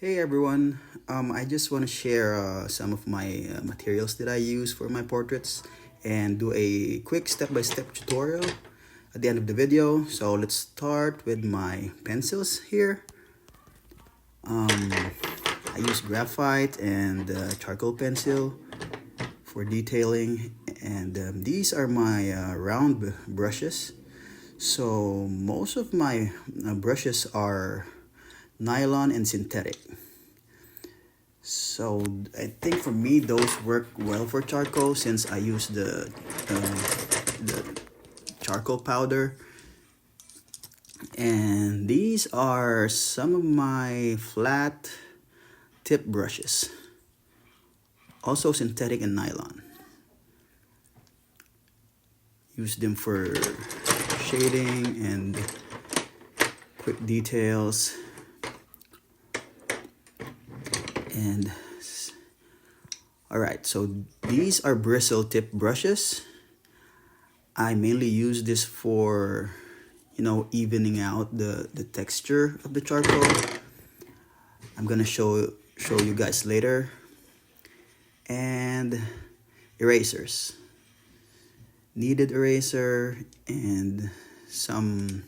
Hey everyone, I just want to share some of my materials that I use for my portraits and do a quick step-by-step tutorial at the end of the video. So let's start with my pencils here. I use graphite and charcoal pencil for detailing, and these are my round brushes. So most of my brushes are nylon and synthetic. So I think for me those work well for charcoal since I use the charcoal powder. And these are some of my flat tip brushes, also synthetic and nylon. Use them for shading and quick details. And all right, so these are bristle tip brushes. I mainly use this for evening out the texture of the charcoal. I'm gonna show you guys later. And erasers, kneaded eraser, and some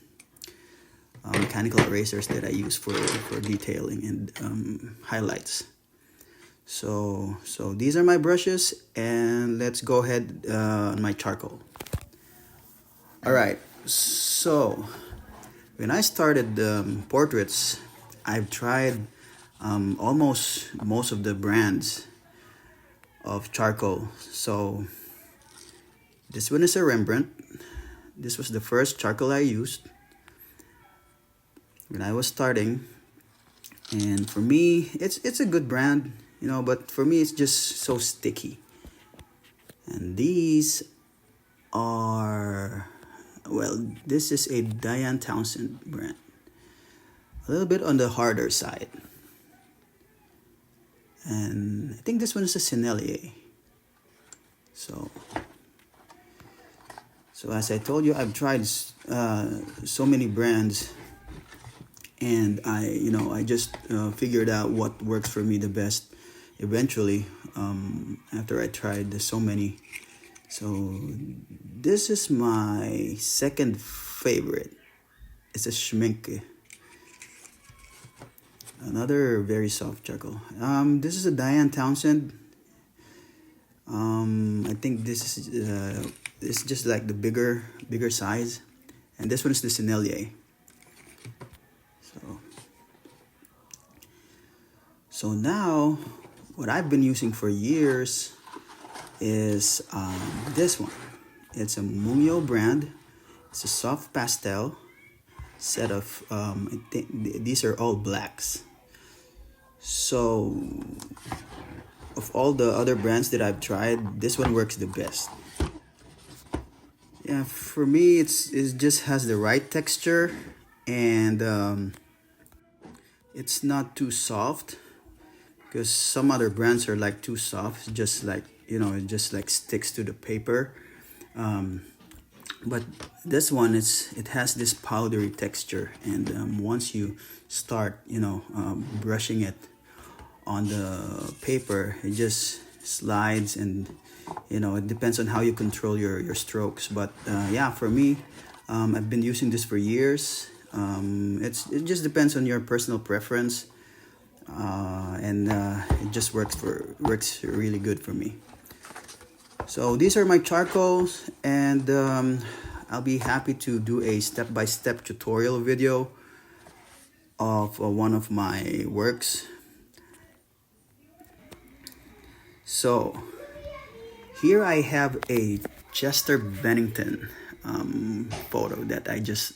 mechanical erasers that I use for detailing and highlights. So these are my brushes, and let's go ahead on my charcoal. All right, so when I started portraits, I've tried almost most of the brands of charcoal. So this one is a Rembrandt. This was the first charcoal I used when I was starting, and for me it's a good brand, but for me it's just so sticky. And these are, well, this is a Diane Townsend brand, a little bit on the harder side. And I think this one is a Sennelier. So as I told you, I've tried so many brands, and I just figured out what works for me the best eventually, after I tried so many. So this is my second favorite. It's a Schmincke, another very soft charcoal. This is a Diane Townsend. I think this is it's just like the bigger size, and this one is the Sennelier. So now what I've been using for years is this one. It's a Mungyo brand. It's a soft pastel set of I think these are all blacks. So of all the other brands that I've tried, this one works the best. Yeah, for me it just has the right texture, and it's not too soft, because some other brands are like too soft, just like it just like sticks to the paper. But this one, it has this powdery texture, and once you start brushing it on the paper, it just slides, and it depends on how you control your strokes. But yeah, for me, I've been using this for years. It just depends on your personal preference, and it just works really good for me. So these are my charcoals, and I'll be happy to do a step-by-step tutorial video of one of my works. So here I have a Chester Bennington photo that I just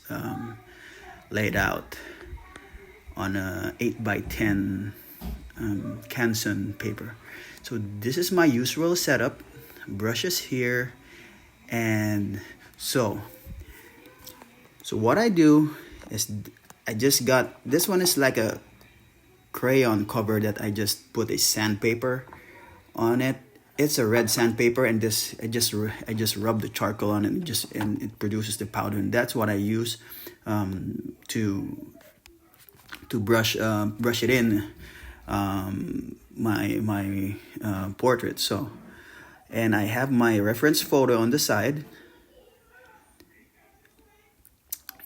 laid out on a 8x10 Canson paper. So this is my usual setup. Brushes here, and so what I do is I just got this one. Is like a crayon cover that I just put a sandpaper on it. It's a red sandpaper, and I just rub the charcoal on it, and it produces the powder, and that's what I use to brush it in my portrait. So, and I have my reference photo on the side.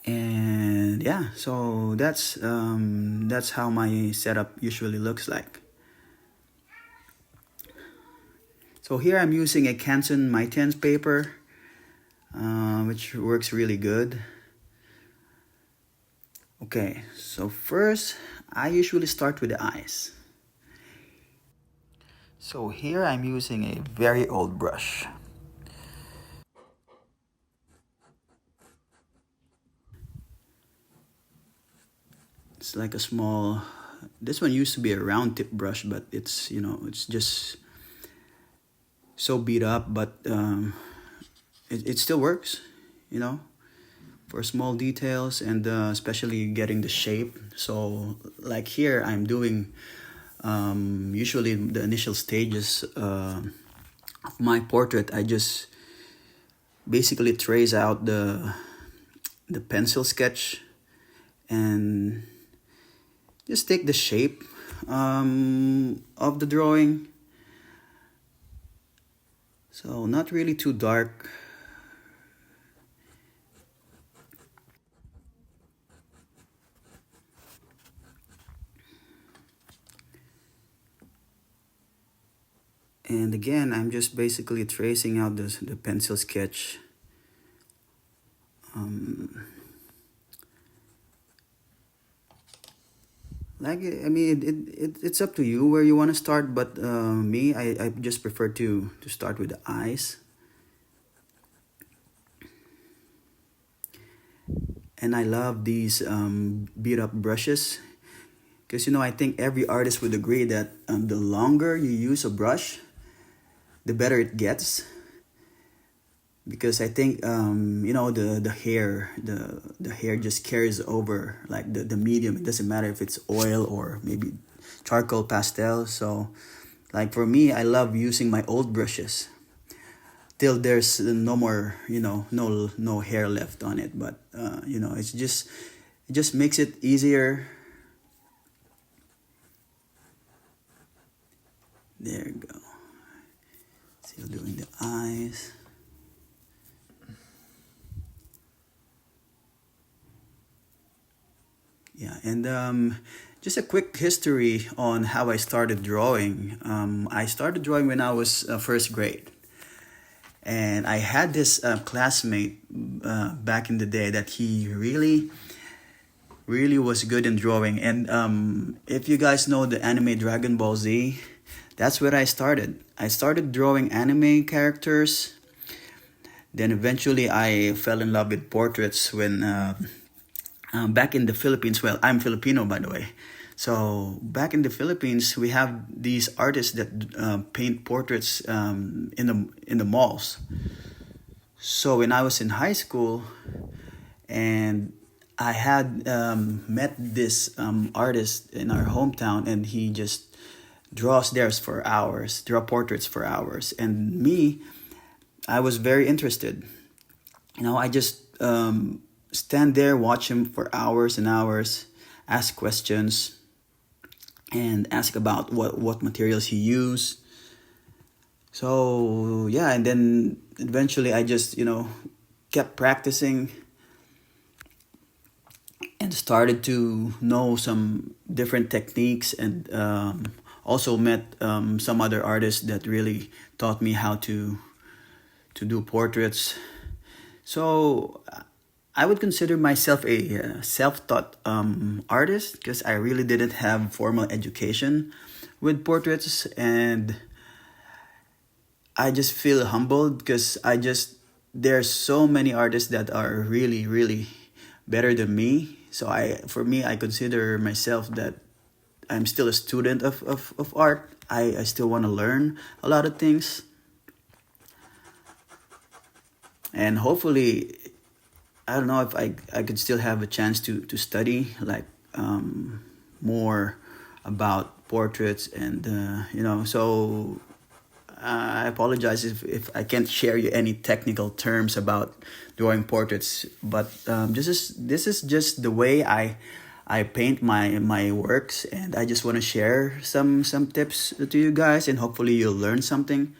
And yeah, so that's how my setup usually looks like. So here I'm using a Canson Mightense paper, which works really good. Okay, so first I usually start with the eyes. So here I'm using a very old brush. It's like a small, this one used to be a round tip brush, but it's, it's just so beat up, but it still works, you know, for small details, and especially getting the shape. So like here I'm doing usually the initial stages of my portrait. I just basically trace out the pencil sketch and just take the shape of the drawing. So not really too dark. And again, I'm just basically tracing out the pencil sketch. Like, I mean, it's up to you where you want to start, but me, I just prefer to start with the eyes. And I love these beat up brushes, because I think every artist would agree that the longer you use a brush, the better it gets. Because I think the hair just carries over, like the medium. It doesn't matter if it's oil or maybe charcoal pastel. So like for me, I love using my old brushes till there's no more, no hair left on it. But it just makes it easier. There you go. Still doing the eyes. Yeah, and just a quick history on how I started drawing. I started drawing when I was first grade. And I had this classmate back in the day that he really, really was good in drawing. And if you guys know the anime Dragon Ball Z, that's where I started. I started drawing anime characters. Then eventually I fell in love with portraits when back in the Philippines. Well, I'm Filipino, by the way. So back in the Philippines, we have these artists that paint portraits in the malls. So when I was in high school, and I had met this artist in our hometown, and he just draw portraits for hours. And me, I was very interested. I just stand there, watch him for hours and hours, ask questions, and ask about what materials he used. So yeah, and then eventually I just kept practicing and started to know some different techniques, and also met some other artists that really taught me how to do portraits. So I would consider myself a self-taught artist, because I really didn't have formal education with portraits, and I just feel humbled because there's so many artists that are really, really better than me. So for me, I consider myself that I'm still a student of art. I still want to learn a lot of things, and hopefully I don't know if I could still have a chance to study like more about portraits, and so I apologize if I can't share you any technical terms about drawing portraits, but this is just the way I I paint my works, and I just want to share some tips to you guys, and hopefully you'll learn something.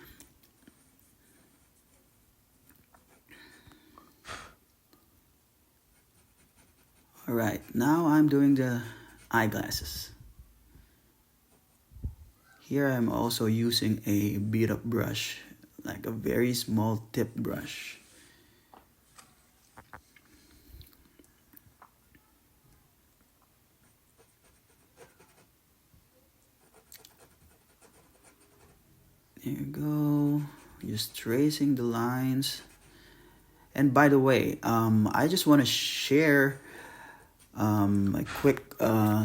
All right, now I'm doing the eyeglasses. Here I'm also using a beat up brush, like a very small tip brush. There you go, just tracing the lines. And by the way, I just want to share a quick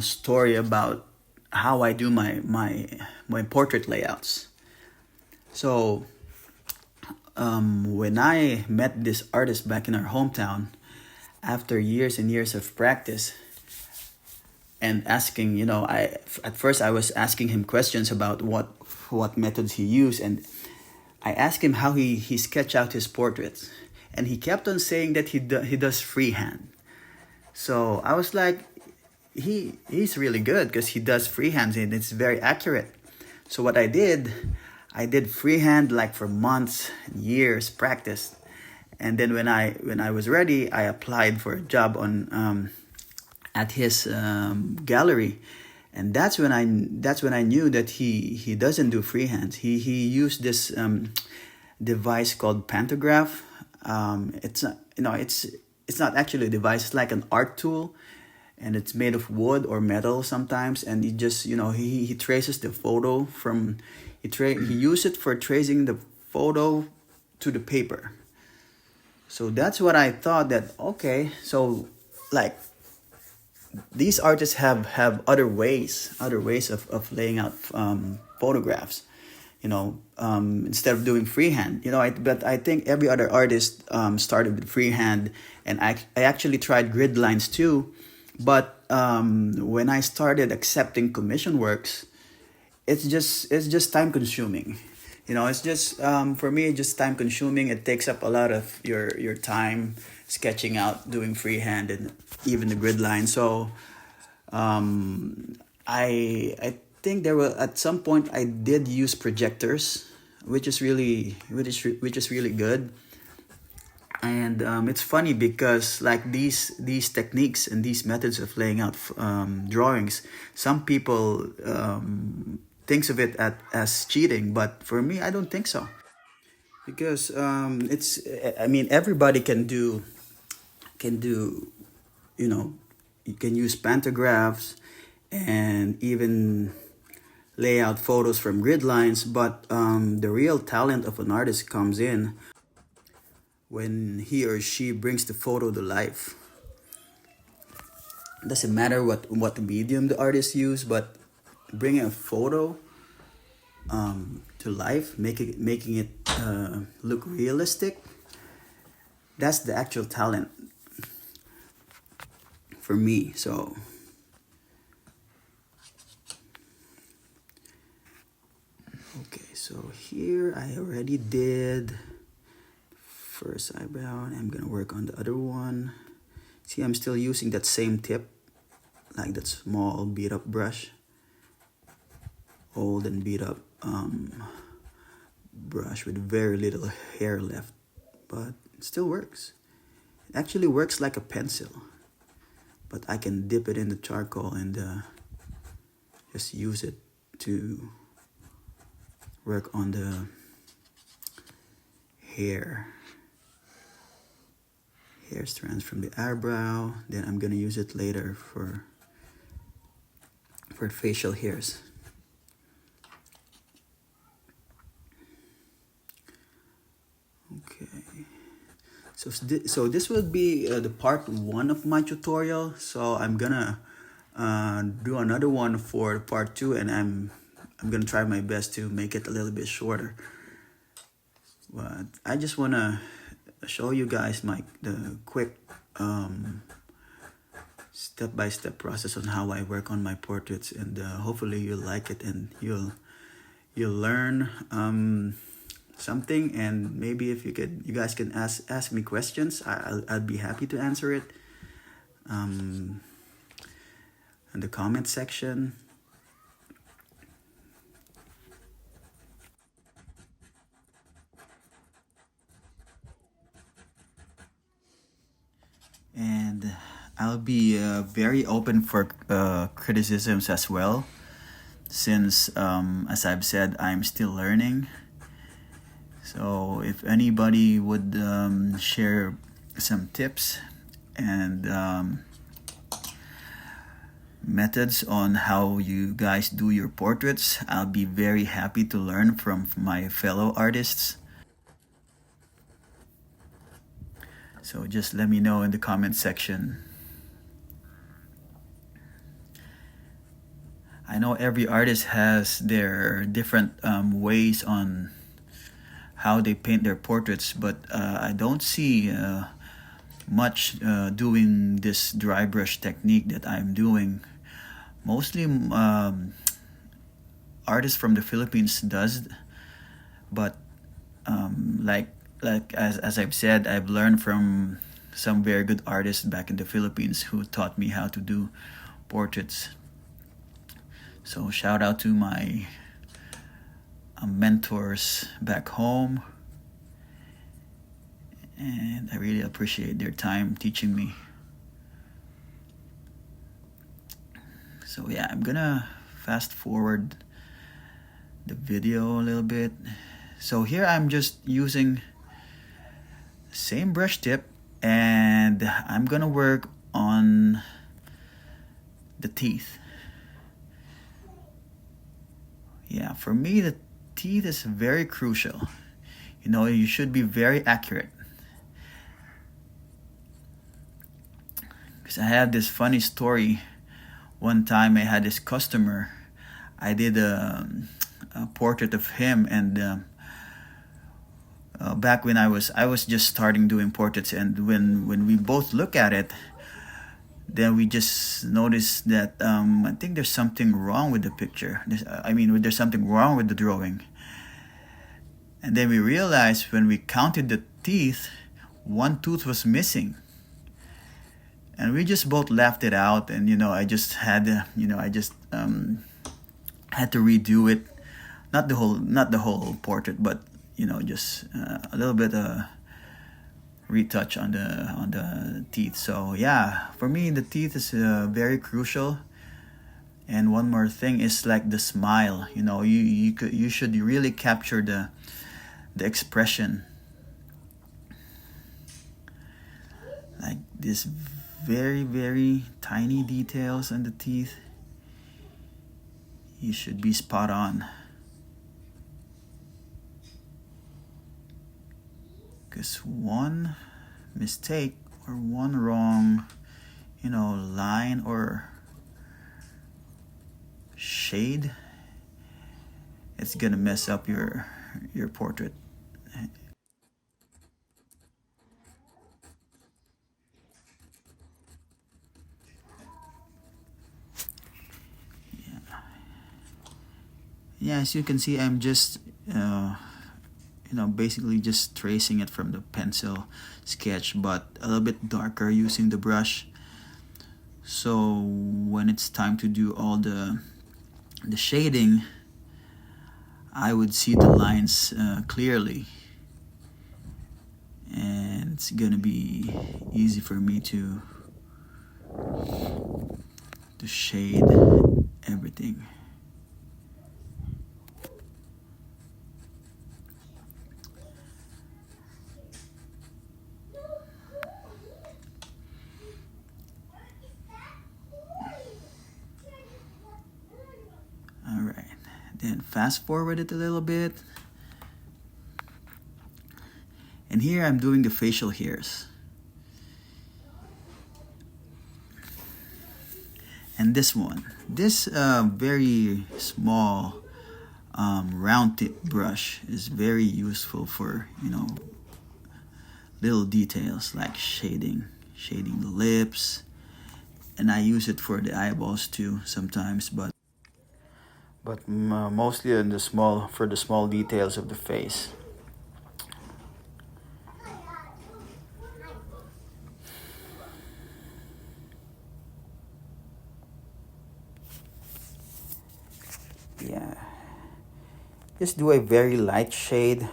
story about how I do my portrait layouts. So when I met this artist back in our hometown, after years and years of practice and asking, I at first I was asking him questions about what methods he used, and I asked him how he sketched out his portraits, and he kept on saying that he does freehand. So I was like, he's really good because he does freehand and it's very accurate. So what I did freehand like for months, years, practiced, and then when I was ready, I applied for a job on at his gallery, and that's when I knew that he doesn't do freehand. He used this device called Pantograph. It's not, it's not actually a device. It's like an art tool, and it's made of wood or metal sometimes. And he just he traces the photo from he used it for tracing the photo to the paper. So that's what I thought, that okay, so like these artists have other ways of laying out photographs, instead of doing freehand. But I think every other artist started with freehand, and I actually tried grid lines too, but when I started accepting commission works, it's just time consuming. It's just for me, it's just time consuming. It takes up a lot of your time sketching out, doing freehand, and even the grid line. So I think there were at some point I did use projectors, which is really good. And it's funny because like these techniques and these methods of laying out drawings, some people thinks of it as cheating, but for me, I don't think so, because it's I mean everybody can do you know you can use pantographs and even lay out photos from grid lines, but the real talent of an artist comes in when he or she brings the photo to life. Doesn't matter what medium the artist use, but bringing a photo to life, making it look realistic, that's the actual talent for me. So okay, so here I already did first eyebrow, and I'm gonna work on the other one. See, I'm still using that same tip, like that small beat up brush, old and beat up brush with very little hair left, but it still works. It actually works like a pencil, but I can dip it in the charcoal and just use it to work on the hair strands from the eyebrow. Then I'm gonna use it later for facial hairs. Okay, so this will be the part one of my tutorial. So I'm gonna do another one for part two, and I'm gonna try my best to make it a little bit shorter. But I just wanna show you guys the quick step-by-step process on how I work on my portraits, and hopefully you'll like it, and you'll learn something. And maybe if you guys can ask me questions, I'll be happy to answer it. in the comment section. And I'll be very open for criticisms as well, since as I've said, I'm still learning. So if anybody would share some tips and methods on how you guys do your portraits, I'll be very happy to learn from my fellow artists. So just let me know in the comment section. I know every artist has their different ways on how they paint their portraits, but I don't see much doing this dry brush technique that I'm doing. Mostly artists from the Philippines does, but like as I've said, I've learned from some very good artists back in the Philippines who taught me how to do portraits. So shout out to my mentors back home, and I really appreciate their time teaching me. So yeah, I'm gonna fast forward the video a little bit. So here I'm just using same brush tip, and I'm gonna work on the teeth. Yeah, for me the teeth is very crucial. You know, you should be very accurate. Because I have this funny story. One time I had this customer. I did a portrait of him, and back when I was just starting doing portraits, and when we both look at it, then we just noticed that I think there's something wrong with the picture. There's something wrong with the drawing. And then we realized when we counted the teeth, one tooth was missing. And we just both laughed it out, and I just had to redo it, not the whole portrait, but just a little bit retouch on the teeth. So yeah, for me the teeth is very crucial. And one more thing is like the smile. You should really capture the expression, like this very, very tiny details on the teeth. You should be spot on, because one mistake or one wrong line or shade, it's gonna mess up your portrait. Yeah, as you can see, I'm just basically just tracing it from the pencil sketch, but a little bit darker using the brush. So when it's time to do all the shading, I would see the lines clearly, and it's gonna be easy for me to shade everything. Alright, then fast forward it a little bit. And here I'm doing the facial hairs. And this very small round tip brush is very useful for little details like shading the lips, and I use it for the eyeballs too sometimes, but mostly in the small details of the face. Yeah, just do a very light shade,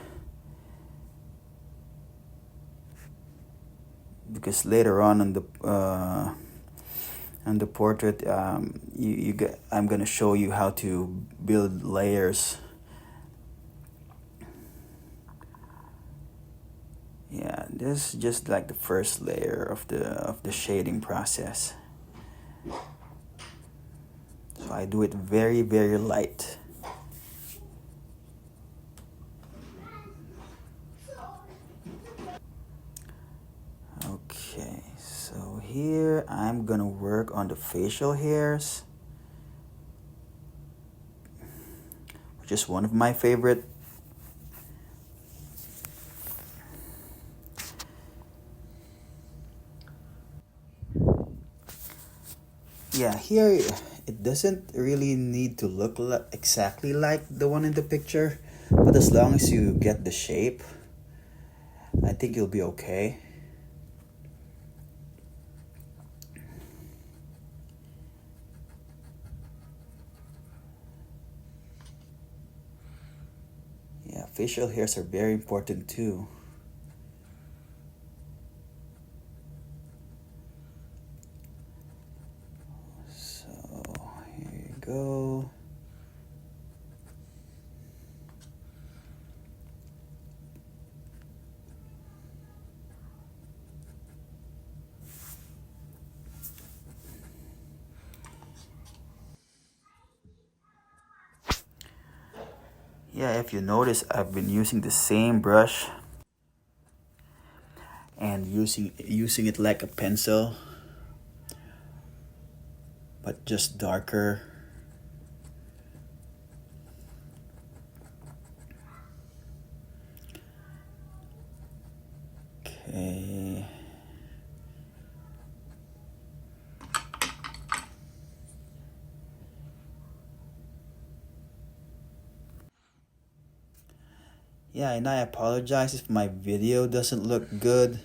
because later on the portrait, I'm gonna show you how to build layers. Yeah, this is just like the first layer of the shading process. So I do it very, very light. Okay, so here I'm gonna work on the facial hairs, which is one of my favorite. Yeah, here it doesn't really need to look exactly like the one in the picture, but as long as you get the shape, I think you'll be okay. Yeah, facial hairs are very important too. So here you go. Yeah, if you notice, I've been using the same brush and using it like a pencil, but just darker. Okay. Yeah, and I apologize if my video doesn't look good.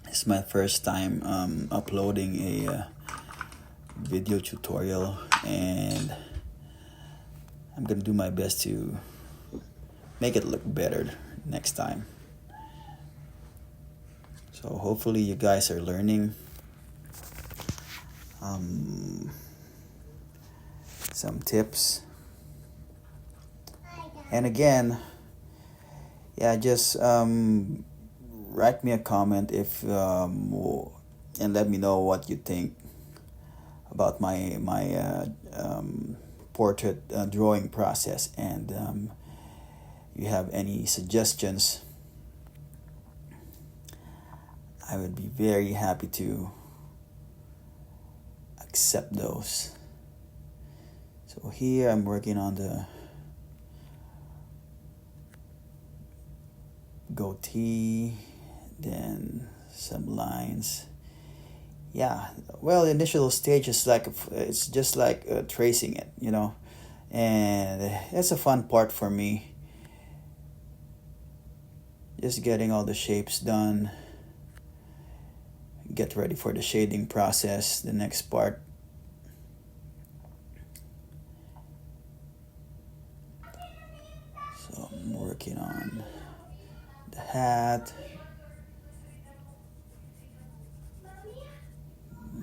It's my first time uploading a video tutorial, and I'm gonna do my best to make it look better next time. So hopefully you guys are learning some tips. And again, yeah, just write me a comment if and let me know what you think about my portrait drawing process, and you have any suggestions, I would be very happy to accept those. So here I'm working on the goatee, then some lines. Yeah, well, the initial stage is like it's just like tracing it, and that's a fun part for me. Just getting all the shapes done, get ready for the shading process, the next part. So I'm working on the hat.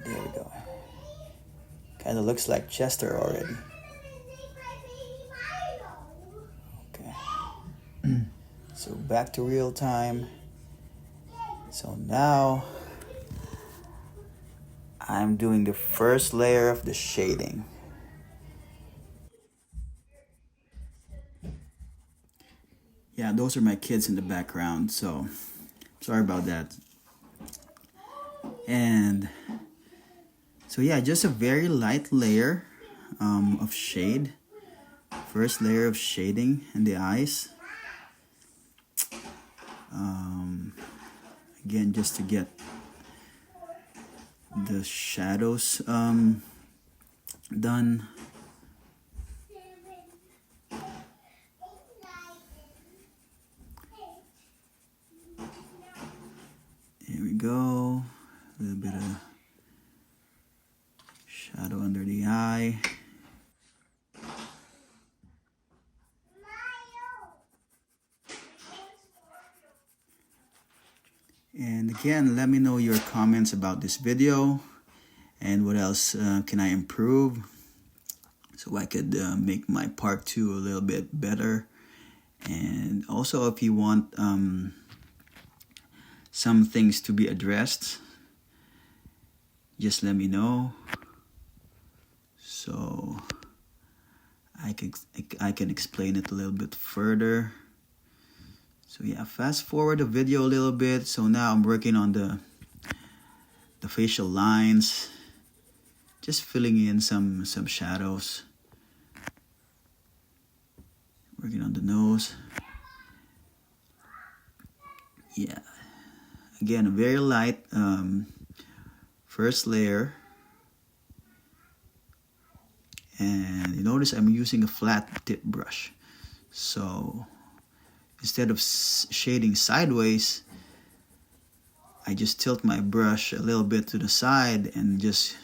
There we go. Kind of looks like Chester already. Okay. So back to real time. So now I'm doing the first layer of the shading. Yeah, those are my kids in the background, so sorry about that. And so yeah, just a very light layer of shade. First layer of shading in the eyes. Again, just to get the shadows done. Here we go. A little bit of shadow under the eye. And again, let me know your comments about this video and what else can I improve so I could make my part 2 a little bit better. And also, if you want some things to be addressed, just let me know so I can explain it a little bit further. So yeah, fast forward the video a little bit. So now I'm working on the facial lines, just filling in some shadows. Working on the nose. Yeah, again, a very light first layer. And you notice I'm using a flat tip brush. So instead of shading sideways, I just tilt my brush a little bit to the side and just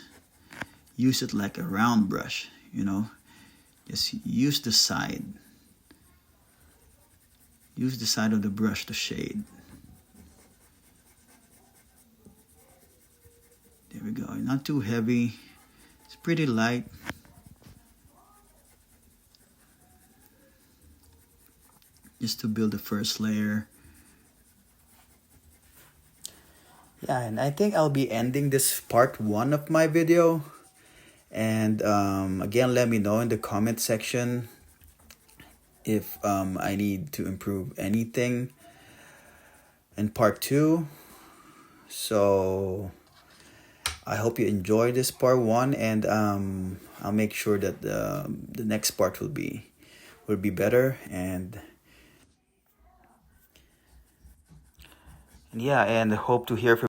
use it like a round brush, you know. Just use the side. Use the side of the brush to shade. There we go. Not too heavy. It's pretty light. Just to build the first layer. Yeah, and I think I'll be ending this part 1 of my video. And again, let me know in the comment section if I need to improve anything in part 2. So I hope you enjoyed this part 1, and I'll make sure that the next part will be better. And yeah, and hope to hear from